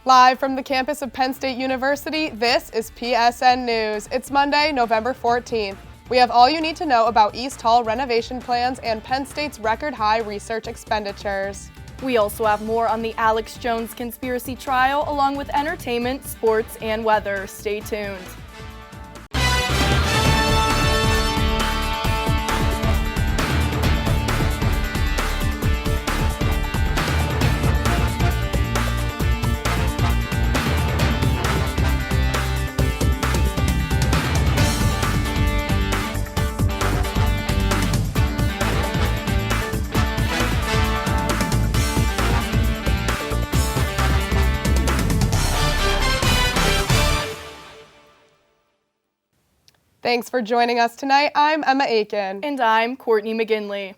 Live from the campus of Penn State University, this is PSN News. It's Monday, November 14th. We have all you need to know about East Hall renovation plans and Penn State's record-high research expenditures. We also have more on the Alex Jones conspiracy trial, along with entertainment, sports, and weather. Stay tuned. Thanks for joining us tonight. I'm Emma Aken. And I'm Courtney McGinley.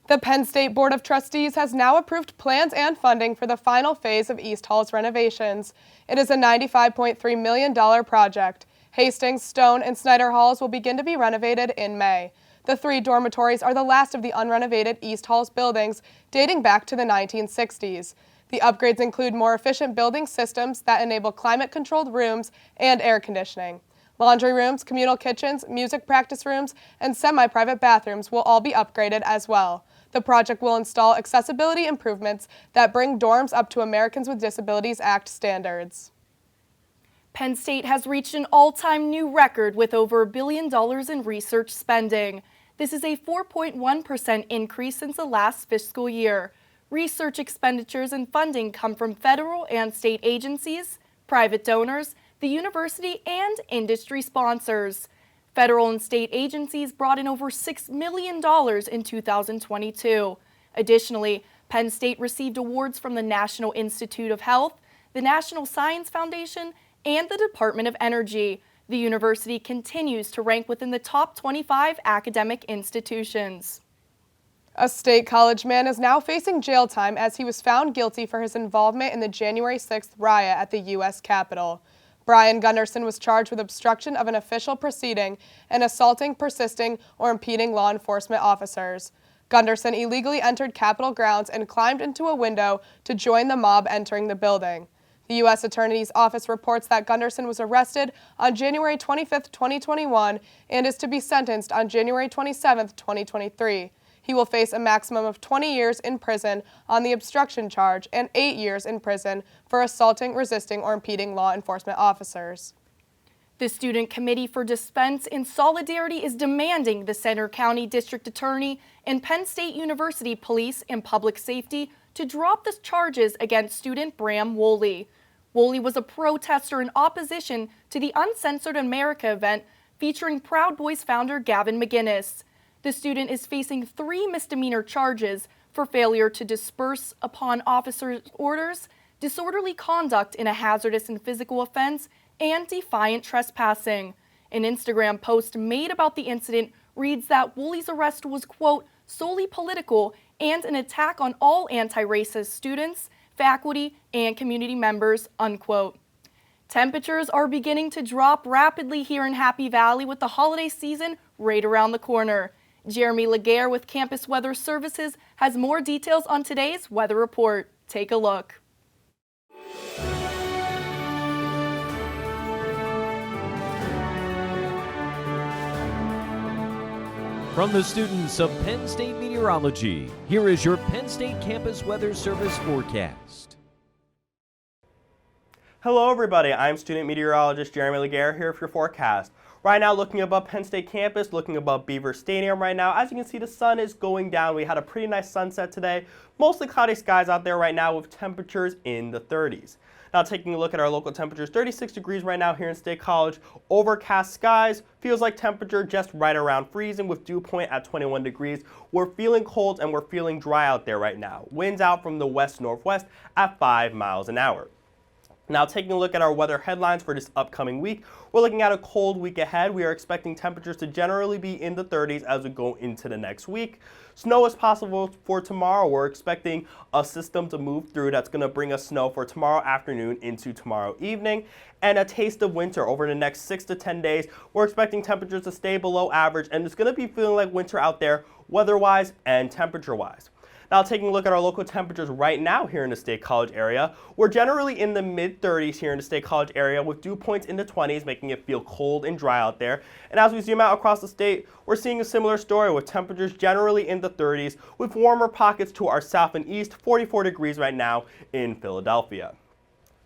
The Penn State Board of Trustees has now approved plans and funding for the final phase of East Hall's renovations. It is a $95.3 million project. Hastings, Stone, and Snyder Halls will begin to be renovated in May. The 3 dormitories are the last of the unrenovated East Hall's buildings dating back to the 1960s. The upgrades include more efficient building systems that enable climate-controlled rooms and air conditioning. Laundry rooms, communal kitchens, music practice rooms, and semi-private bathrooms will all be upgraded as well. The project will install accessibility improvements that bring dorms up to Americans with Disabilities Act standards. Penn State has reached an all-time new record with over $1 billion in research spending. This is a 4.1% increase since the last fiscal year. Research expenditures and funding come from federal and state agencies, private donors, the university, and industry sponsors. Federal and state agencies brought in over $6 million in 2022. Additionally, Penn State received awards from the National Institute of Health, the National Science Foundation, and the Department of Energy. The university continues to rank within the top 25 academic institutions. A State College man is now facing jail time as he was found guilty for his involvement in the January 6th riot at the U.S. Capitol. Brian Gunderson was charged with obstruction of an official proceeding and assaulting, persisting, or impeding law enforcement officers. Gunderson illegally entered Capitol grounds and climbed into a window to join the mob entering the building. The U.S. Attorney's Office reports that Gunderson was arrested on January 25, 2021, and is to be sentenced on January 27, 2023. He will face a maximum of 20 years in prison on the obstruction charge and 8 years in prison for assaulting, resisting, or impeding law enforcement officers. The Student Committee for Defense in Solidarity is demanding the Centre County District Attorney and Penn State University Police and Public Safety to drop the charges against student Bram Woolley. Woolley was a protester in opposition to the Uncensored America event featuring Proud Boys founder Gavin McInnes. The student is facing 3 misdemeanor charges for failure to disperse upon officers' orders, disorderly conduct in a hazardous and physical offense, and defiant trespassing. An Instagram post made about the incident reads that Woolley's arrest was, quote, solely political and an attack on all anti-racist students, faculty, and community members, unquote. Temperatures are beginning to drop rapidly here in Happy Valley with the holiday season right around the corner. Jeremy Laguerre with Campus Weather Services has more details on today's weather report. Take a look. From the students of Penn State Meteorology, here is your Penn State Campus Weather Service forecast. Hello everybody, I'm student meteorologist Jeremy Laguerre here for your forecast. Right now looking above Penn State campus, looking above Beaver Stadium right now. As you can see, the sun is going down. We had a pretty nice sunset today. Mostly cloudy skies out there right now with temperatures in the 30s. Now taking a look at our local temperatures, 36 degrees right now here in State College. Overcast skies, feels like temperature just right around freezing with dew point at 21 degrees. We're feeling cold and we're feeling dry out there right now. Winds out from the west-northwest at 5 miles an hour. Now taking a look at our weather headlines for this upcoming week, we're looking at a cold week ahead. We are expecting temperatures to generally be in the 30s as we go into the next week. Snow is possible for tomorrow. We're expecting a system to move through that's going to bring us snow for tomorrow afternoon into tomorrow evening. And a taste of winter over the next 6 to 10 days. We're expecting temperatures to stay below average, and it's going to be feeling like winter out there weather-wise and temperature-wise. Now taking a look at our local temperatures right now here in the State College area, we're generally in the mid-30s here in the State College area with dew points in the 20s, making it feel cold and dry out there. And as we zoom out across the state, we're seeing a similar story with temperatures generally in the 30s with warmer pockets to our south and east, 44 degrees right now in Philadelphia.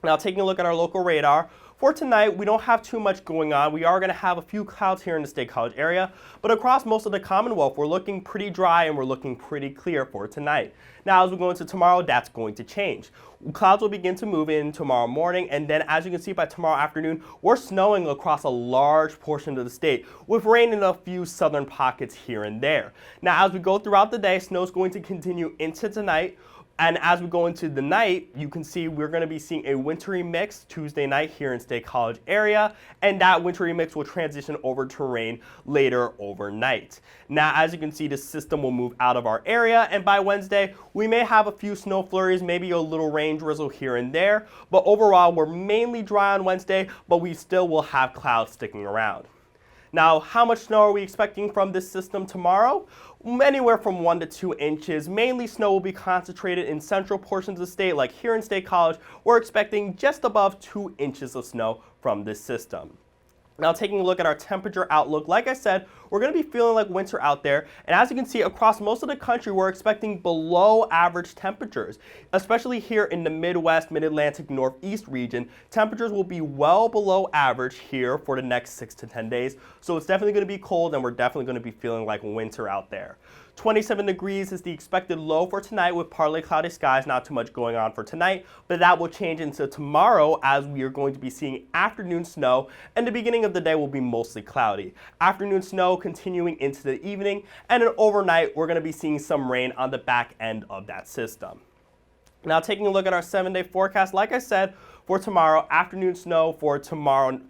Now taking a look at our local radar, for tonight, we don't have too much going on. We are going to have a few clouds here in the State College area, but across most of the Commonwealth, we're looking pretty dry and we're looking pretty clear for tonight. Now, as we go into tomorrow, that's going to change. Clouds will begin to move in tomorrow morning, and then as you can see by tomorrow afternoon, we're snowing across a large portion of the state with rain in a few southern pockets here and there. Now, as we go throughout the day, snow is going to continue into tonight. And as we go into the night, you can see we're going to be seeing a wintry mix Tuesday night here in State College area, and that wintry mix will transition over to rain later overnight. Now, as you can see, the system will move out of our area, and by Wednesday, we may have a few snow flurries, maybe a little rain drizzle here and there, but overall, we're mainly dry on Wednesday, but we still will have clouds sticking around. Now, how much snow are we expecting from this system tomorrow? Anywhere from 1 to 2 inches. Mainly snow will be concentrated in central portions of the state, like here in State College, we're expecting just above 2 inches of snow from this system. Now taking a look at our temperature outlook, like I said, we're going to be feeling like winter out there, and as you can see across most of the country, we're expecting below average temperatures, especially here in the Midwest, Mid-Atlantic, Northeast region. Temperatures will be well below average here for the next 6 to 10 days, so it's definitely going to be cold and we're definitely going to be feeling like winter out there. 27 degrees is the expected low for tonight with partly cloudy skies, not too much going on for tonight, but that will change into tomorrow as we are going to be seeing afternoon snow, and the beginning of the day will be mostly cloudy. Afternoon snow continuing into the evening, and then overnight we're going to be seeing some rain on the back end of that system. Now taking a look at our 7-day forecast, like I said, for tomorrow, afternoon snow for tomorrow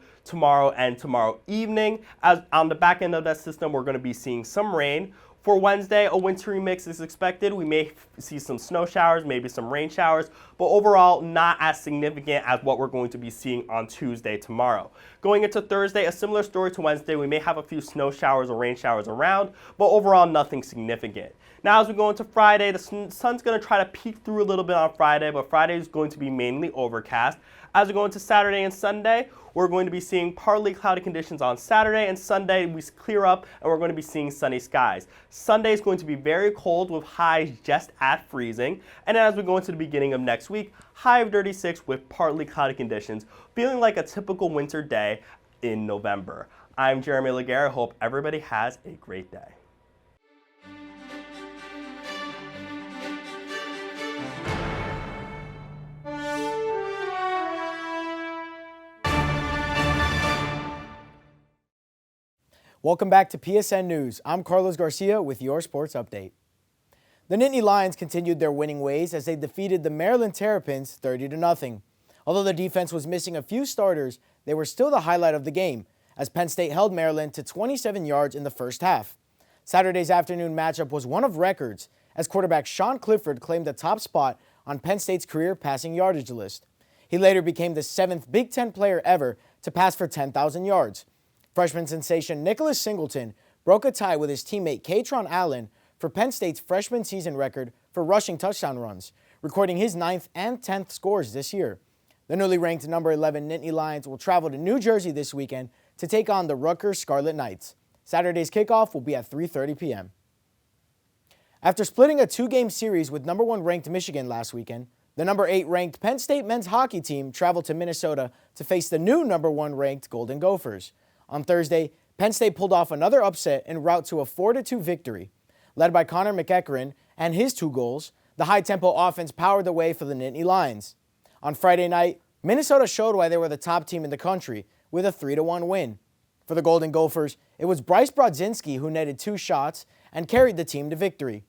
and tomorrow evening. As on the back end of that system, we're going to be seeing some rain. For Wednesday, a wintry mix is expected. We may see some snow showers, maybe some rain showers, but overall not as significant as what we're going to be seeing on Tuesday tomorrow. Going into Thursday, a similar story to Wednesday. We may have a few snow showers or rain showers around, but overall nothing significant. Now as we go into Friday, the sun's going to try to peek through a little bit on Friday, but Friday is going to be mainly overcast. As we go into Saturday and Sunday, we're going to be seeing partly cloudy conditions on Saturday, and Sunday we clear up and we're going to be seeing sunny skies. Sunday is going to be very cold with highs just at freezing, and then as we go into the beginning of next week, high of 36 with partly cloudy conditions, feeling like a typical winter day in November. I'm Jeremy Laguerre. I hope everybody has a great day. Welcome back to PSN News. I'm Carlos Garcia with your sports update. The Nittany Lions continued their winning ways as they defeated the Maryland Terrapins 30-0. Although the defense was missing a few starters, they were still the highlight of the game, as Penn State held Maryland to 27 yards in the first half. Saturday's afternoon matchup was one of records, as quarterback Sean Clifford claimed the top spot on Penn State's career passing yardage list. He later became the 7th Big Ten player ever to pass for 10,000 yards. Freshman sensation Nicholas Singleton broke a tie with his teammate Katron Allen for Penn State's freshman season record for rushing touchdown runs, recording his 9th and 10th scores this year. The newly ranked number 11 Nittany Lions will travel to New Jersey this weekend to take on the Rutgers Scarlet Knights. Saturday's kickoff will be at 3:30 p.m. After splitting a 2-game series with number 1 ranked Michigan last weekend, the number 8 ranked Penn State men's hockey team traveled to Minnesota to face the new number 1 ranked Golden Gophers. On Thursday, Penn State pulled off another upset en route to a 4-2 victory. Led by Connor McEachern and his 2 goals, the high-tempo offense powered the way for the Nittany Lions. On Friday night, Minnesota showed why they were the top team in the country with a 3-1 win. For the Golden Gophers, it was Bryce Brodzinski who netted 2 shots and carried the team to victory.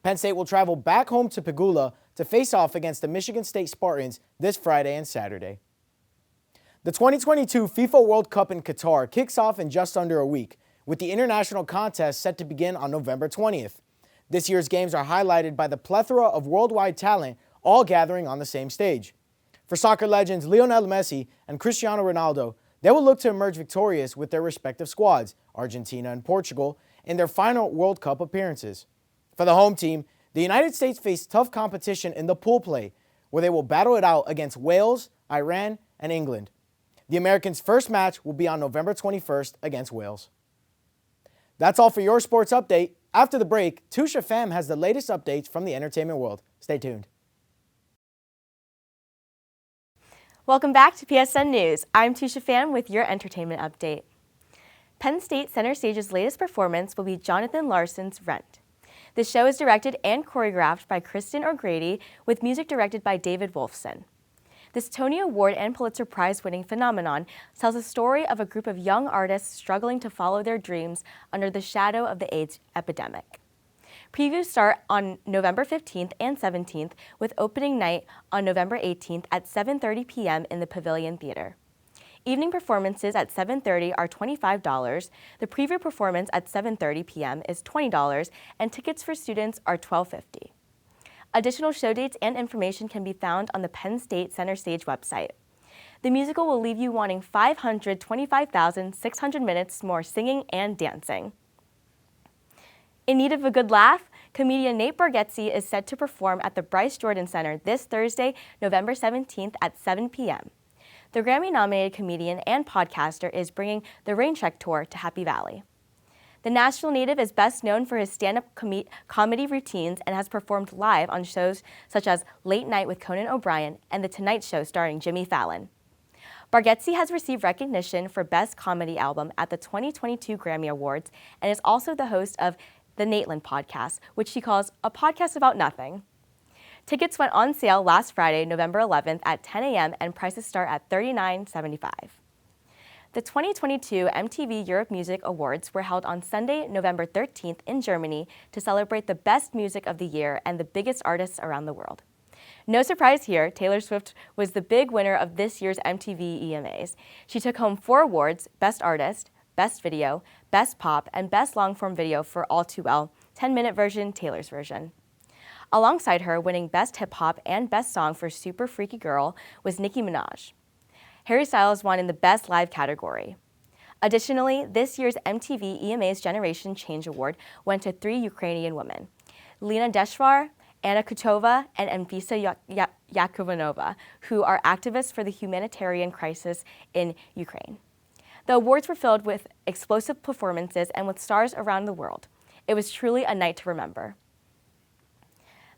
Penn State will travel back home to Pegula to face off against the Michigan State Spartans this Friday and Saturday. The 2022 FIFA World Cup in Qatar kicks off in just under a week, with the international contest set to begin on November 20th. This year's games are highlighted by the plethora of worldwide talent all gathering on the same stage. For soccer legends Lionel Messi and Cristiano Ronaldo, they will look to emerge victorious with their respective squads, Argentina and Portugal, in their final World Cup appearances. For the home team, The United States face tough competition in the pool play, where they will battle it out against Wales, Iran, and England. The Americans' first match will be on November 21st against Wales. That's all for your sports update. After the break, Tusha Pham has the latest updates from the entertainment world. Stay tuned. Welcome back to PSN News. I'm Tusha Pham with your entertainment update. Penn State Center Stage's latest performance will be Jonathan Larson's Rent. The show is directed and choreographed by Kristen O'Grady, with music directed by David Wolfson. This Tony Award and Pulitzer Prize-winning phenomenon tells a story of a group of young artists struggling to follow their dreams under the shadow of the AIDS epidemic. Previews start on November 15th and 17th, with opening night on November 18th at 7:30 p.m. in the Pavilion Theater. Evening performances at 7:30 are $25, the preview performance at 7:30 p.m. is $20, and tickets for students are $12.50. Additional show dates and information can be found on the Penn State Center Stage website. The musical will leave you wanting 525,600 minutes more singing and dancing. In need of a good laugh, comedian Nate Bargatze is set to perform at the Bryce Jordan Center this Thursday, November 17th at 7 p.m. The Grammy-nominated comedian and podcaster is bringing the Raincheck Tour to Happy Valley. The Nashville native is best known for his stand-up comedy routines and has performed live on shows such as Late Night with Conan O'Brien and The Tonight Show starring Jimmy Fallon. Bargatze has received recognition for Best Comedy Album at the 2022 Grammy Awards and is also the host of the Nateland podcast, which he calls a podcast about nothing. Tickets went on sale last Friday, November 11th at 10 a.m. and prices start at $39.75. The 2022 MTV Europe Music Awards were held on Sunday, November 13th in Germany to celebrate the best music of the year and the biggest artists around the world. No surprise here, Taylor Swift was the big winner of this year's MTV EMAs. She took home 4 awards: Best Artist, Best Video, Best Pop, and Best Long-Form Video for All Too Well, 10-minute version, Taylor's version. Alongside her, winning Best Hip Hop and Best Song for Super Freaky Girl was Nicki Minaj. Harry Styles won in the Best Live category. Additionally, this year's MTV EMA's Generation Change Award went to 3 Ukrainian women: Lena Deshvar, Anna Kutova, and Anfisa Yakovlenova, who are activists for the humanitarian crisis in Ukraine. The awards were filled with explosive performances and with stars around the world. It was truly a night to remember.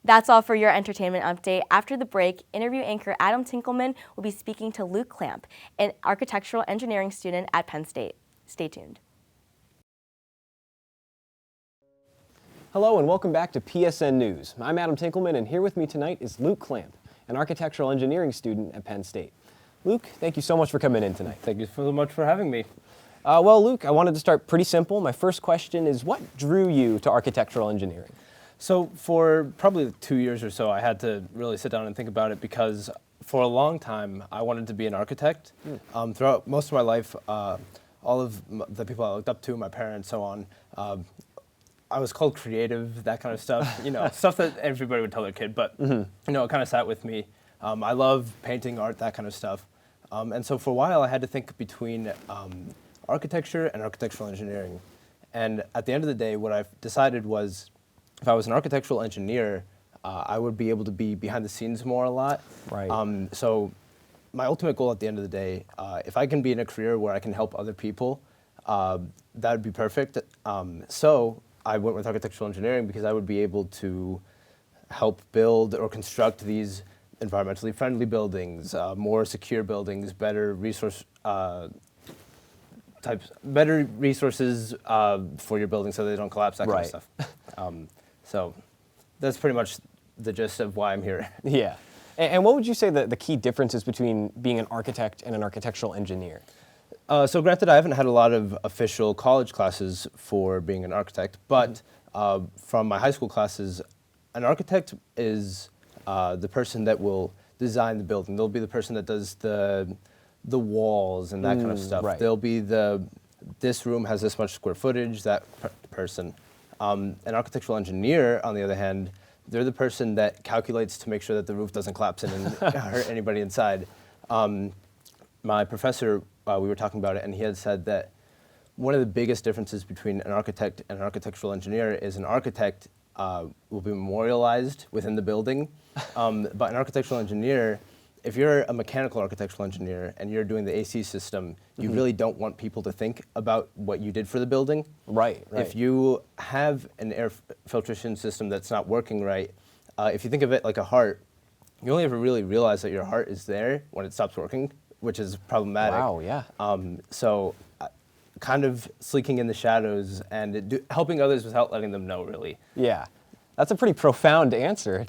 That's all for your entertainment update. After the break, interview anchor Adam Tinkelman will be speaking to Luke Clamp, an architectural engineering student at Penn State. Stay tuned. Hello and welcome back to PSN News. I'm Adam Tinkelman, and here with me tonight is Luke Clamp, an architectural engineering student at Penn State. Luke, thank you so much for coming in tonight. Thank you so much for having me. Well, Luke, I wanted to start pretty simple. My first question is, what drew you to architectural engineering? So for probably 2 years or so, I had to really sit down and think about it because for a long time, I wanted to be an architect. Throughout most of my life, all of the people I looked up to, my parents, so on, I was called creative, that kind of stuff, stuff that everybody would tell their kid, but, it kind of sat with me. I love painting, art, that kind of stuff. And so for a while, I had to think between architecture and architectural engineering. And at the end of the day, what I decided was, if I was an architectural engineer, I would be able to be behind the scenes more a lot. Right. So my ultimate goal at the end of the day, if I can be in a career where I can help other people, that would be perfect. So I went with architectural engineering because I would be able to help build or construct these environmentally friendly buildings, more secure buildings, better resources for your building so they don't collapse, that kind of stuff. So that's pretty much the gist of why I'm here. Yeah. And what would you say the key differences between being an architect and an architectural engineer? So granted, I haven't had a lot of official college classes for being an architect, but from my high school classes, an architect is the person that will design the building. They'll be the person that does the walls and that kind of stuff. Right. They'll be this room has this much square footage, that person. An architectural engineer, on the other hand, they're the person that calculates to make sure that the roof doesn't collapse in and hurt anybody inside. My professor, we were talking about it, and he had said that one of the biggest differences between an architect and an architectural engineer is an architect will be memorialized within the building. But an architectural engineer, if you're a mechanical architectural engineer and you're doing the AC system, you really don't want people to think about what you did for the building. Right. If you have an air filtration system that's not working right, if you think of it like a heart, you only ever really realize that your heart is there when it stops working, which is problematic. Wow, yeah. So kind of sleeking in the shadows and helping others without letting them know, really. Yeah. That's a pretty profound answer,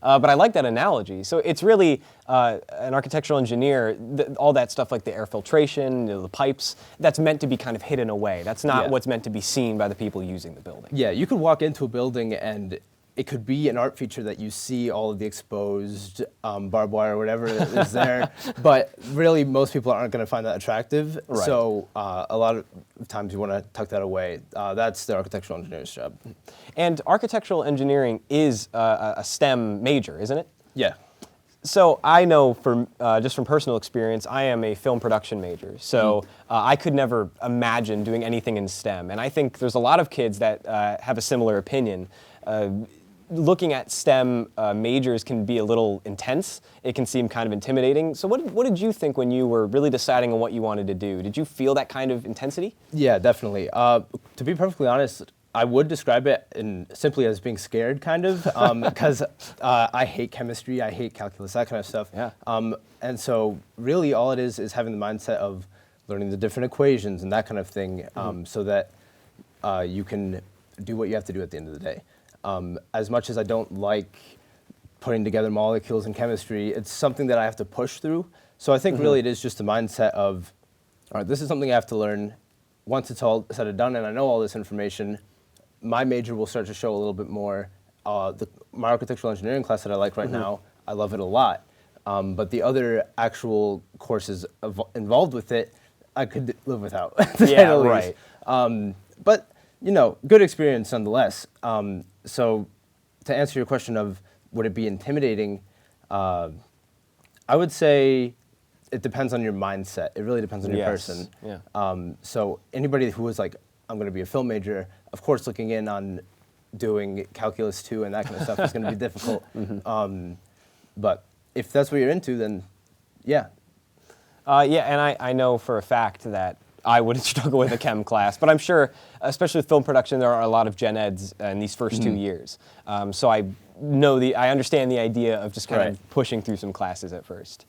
but I like that analogy. So it's really an architectural engineer, all that stuff like the air filtration, the pipes, that's meant to be kind of hidden away. That's not what's meant to be seen by the people using the building. Yeah, you could walk into a building and it could be an art feature that you see all of the exposed barbed wire or whatever is there, but really most people aren't going to find that attractive. Right. So a lot of times you want to tuck that away. That's the architectural engineer's job. And architectural engineering is a STEM major, isn't it? Yeah. So I know from just from personal experience, I am a film production major. So I could never imagine doing anything in STEM. And I think there's a lot of kids that have a similar opinion. Looking at STEM majors can be a little intense. It can seem kind of intimidating. So what did you think when you were really deciding on what you wanted to do? Did you feel that kind of intensity? Yeah, definitely. To be perfectly honest, I would describe it simply as being scared, kind of, because I hate chemistry, I hate calculus, that kind of stuff. Yeah. And so really all it is having the mindset of learning the different equations and that kind of thing, so that you can do what you have to do at the end of the day. As much as I don't like putting together molecules in chemistry, it's something that I have to push through. So I think really it is just a mindset of, all right, this is something I have to learn. Once it's all said and done and I know all this information, my major will start to show a little bit more. My architectural engineering class that I like right now, I love it a lot. But the other actual courses involved with it, I could live without, to say the least. Right. But, you know, good experience nonetheless. So to answer your question of would it be intimidating, I would say it depends on your mindset. It really depends on your person. Yeah. So anybody who was like, I'm going to be a film major, of course looking in on doing calculus 2 and that kind of stuff is going to be difficult. But if that's what you're into, then yeah. Yeah, and I know for a fact that I would struggle with a chem class, but I'm sure, especially with film production, there are a lot of gen eds in these first 2 years. So I understand the idea of just kind of pushing through some classes at first.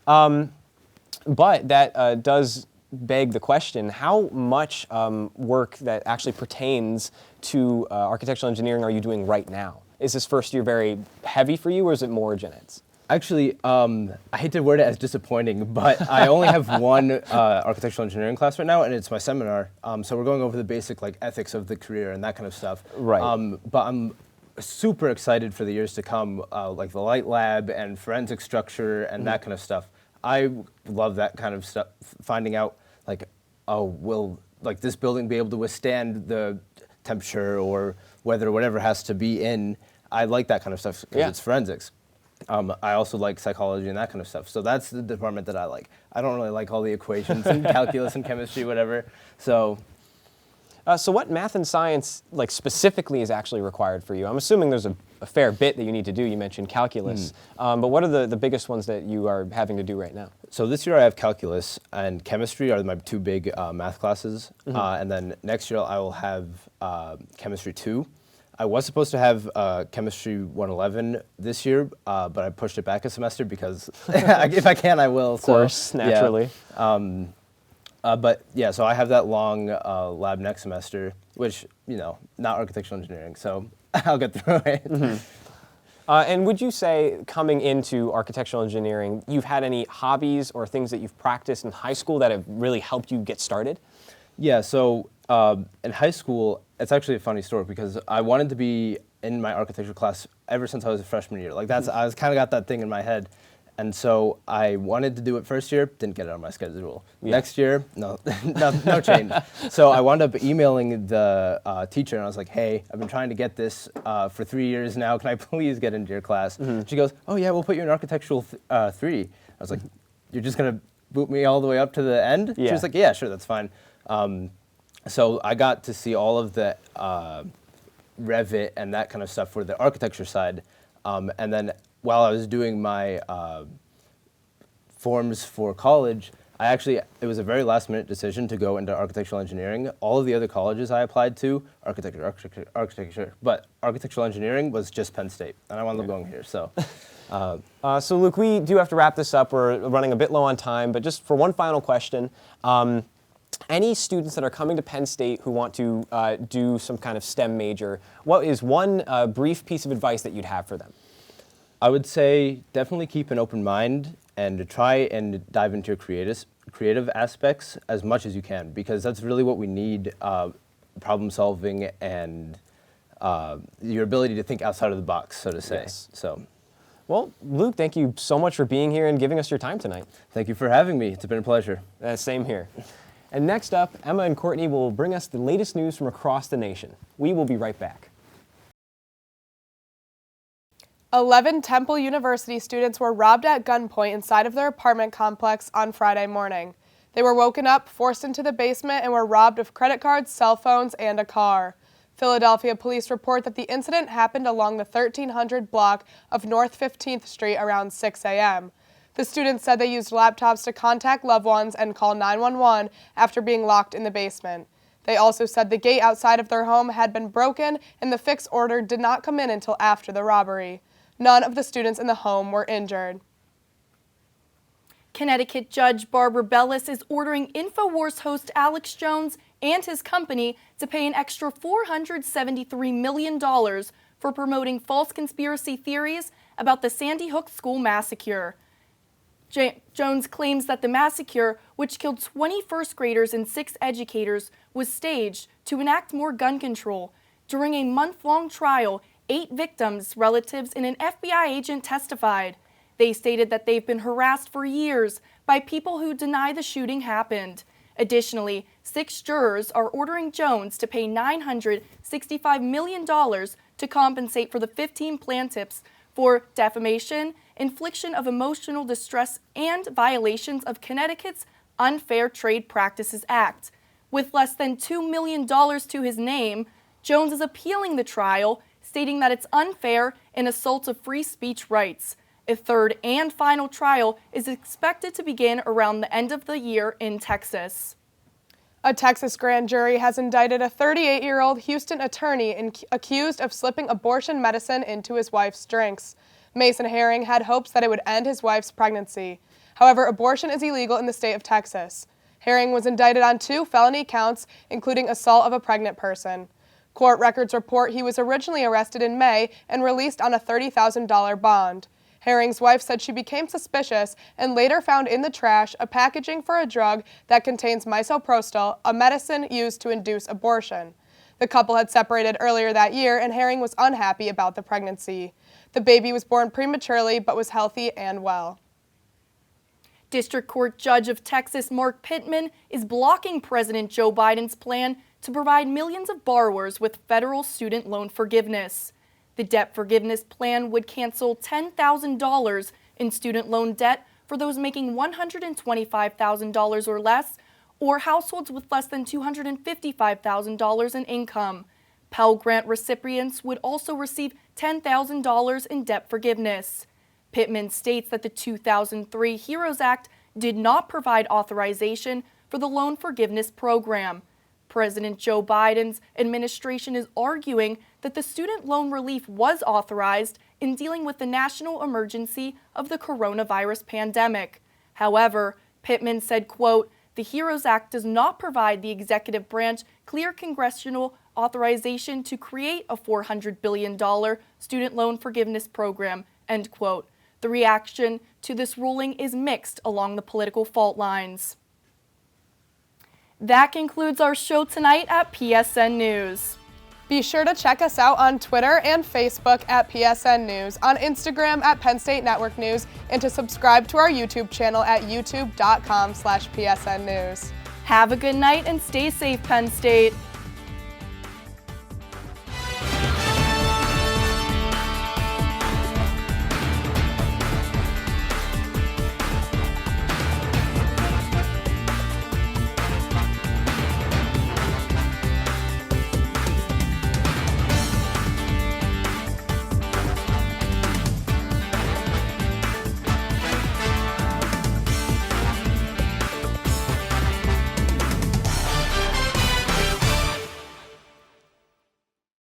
But that does beg the question, how much work that actually pertains to architectural engineering are you doing right now? Is this first year very heavy for you, or is it more gen eds? Actually, I hate to word it as disappointing, but I only have one architectural engineering class right now, and it's my seminar. So we're going over the basic like ethics of the career and that kind of stuff. Right. But I'm super excited for the years to come, like the light lab and forensic structure and that kind of stuff. I love that kind of stuff, finding out like, oh, will like this building be able to withstand the temperature or weather, whatever has to be in. I like that kind of stuff because it's forensics. I also like psychology and that kind of stuff. So that's the department that I like. I don't really like all the equations and calculus and chemistry, whatever. So what math and science, like specifically, is actually required for you? I'm assuming there's a fair bit that you need to do. You mentioned calculus, but what are the biggest ones that you are having to do right now? So this year I have calculus and chemistry are my two big math classes, and then next year I will have chemistry 2. I was supposed to have chemistry 111 this year, but I pushed it back a semester because if I can, I will. Of course, naturally. Yeah. But yeah, so I have that long lab next semester, which, you know, not architectural engineering, so I'll get through it. And would you say, coming into architectural engineering, you've had any hobbies or things that you've practiced in high school that have really helped you get started? Yeah, so in high school, it's actually a funny story because I wanted to be in my architecture class ever since I was a freshman year. Like I was kind of got that thing in my head. And so I wanted to do it first year, didn't get it on my schedule. Yeah. Next year, no change. So I wound up emailing the teacher and I was like, hey, I've been trying to get this for 3 years now. Can I please get into your class? She goes, oh yeah, we'll put you in architectural 3. I was like, you're just gonna boot me all the way up to the end? Yeah. She was like, yeah, sure, that's fine. So I got to see all of the Revit and that kind of stuff for the architecture side. And then while I was doing my forms for college, it was a very last minute decision to go into architectural engineering. All of the other colleges I applied to, architecture, but architectural engineering was just Penn State, and I wound up going here, so. So Luke, we do have to wrap this up. We're running a bit low on time, but just for one final question, any students that are coming to Penn State who want to do some kind of STEM major, what is one brief piece of advice that you'd have for them? I would say definitely keep an open mind and to try and dive into your creative aspects as much as you can, because that's really what we need, problem solving and your ability to think outside of the box, so to say. Yes. So. Well, Luke, thank you so much for being here and giving us your time tonight. Thank you for having me. It's been a pleasure. Same here. And next up, Emma and Courtney will bring us the latest news from across the nation. We will be right back. 11 Temple University students were robbed at gunpoint inside of their apartment complex on Friday morning. They were woken up, forced into the basement, and were robbed of credit cards, cell phones, and a car. Philadelphia police report that the incident happened along the 1300 block of North 15th Street around 6 a.m. The students said they used laptops to contact loved ones and call 911 after being locked in the basement. They also said the gate outside of their home had been broken and the fix order did not come in until after the robbery. None of the students in the home were injured. Connecticut Judge Barbara Bellis is ordering InfoWars host Alex Jones and his company to pay an extra $473 million for promoting false conspiracy theories about the Sandy Hook school massacre. Jones claims that the massacre, which killed 20 first graders and 6 educators, was staged to enact more gun control. During a month-long trial, 8 victims' relatives and an FBI agent testified. They stated that they've been harassed for years by people who deny the shooting happened. Additionally, 6 jurors are ordering Jones to pay $965 million to compensate for the 15 plaintiffs for defamation, infliction of emotional distress, and violations of Connecticut's Unfair Trade Practices Act. With less than $2 million to his name, Jones is appealing the trial, stating that it's unfair and assaults of free speech rights. A third and final trial is expected to begin around the end of the year in Texas. A Texas grand jury has indicted a 38-year-old Houston attorney accused of slipping abortion medicine into his wife's drinks. Mason Herring had hopes that it would end his wife's pregnancy. However, abortion is illegal in the state of Texas. Herring was indicted on 2 felony counts, including assault of a pregnant person. Court records report he was originally arrested in May and released on a $30,000 bond. Herring's wife said she became suspicious and later found in the trash a packaging for a drug that contains misoprostol, a medicine used to induce abortion. The couple had separated earlier that year, and Herring was unhappy about the pregnancy. The baby was born prematurely but was healthy and well. District Court Judge of Texas Mark Pittman is blocking President Joe Biden's plan to provide millions of borrowers with federal student loan forgiveness. The debt forgiveness plan would cancel $10,000 in student loan debt for those making $125,000 or less, or households with less than $255,000 in income. Pell Grant recipients would also receive $10,000 in debt forgiveness. Pittman states that the 2003 HEROES Act did not provide authorization for the loan forgiveness program. President Joe Biden's administration is arguing that the student loan relief was authorized in dealing with the national emergency of the coronavirus pandemic. However, Pittman said, quote, "The HEROES Act does not provide the executive branch clear congressional authorization to create a $400 billion student loan forgiveness program," end quote. The reaction to this ruling is mixed along the political fault lines. That concludes our show tonight at PSN News. Be sure to check us out on Twitter and Facebook at PSN News, on Instagram at Penn State Network News, and to subscribe to our YouTube channel at youtube.com/PSN News. Have a good night and stay safe, Penn State.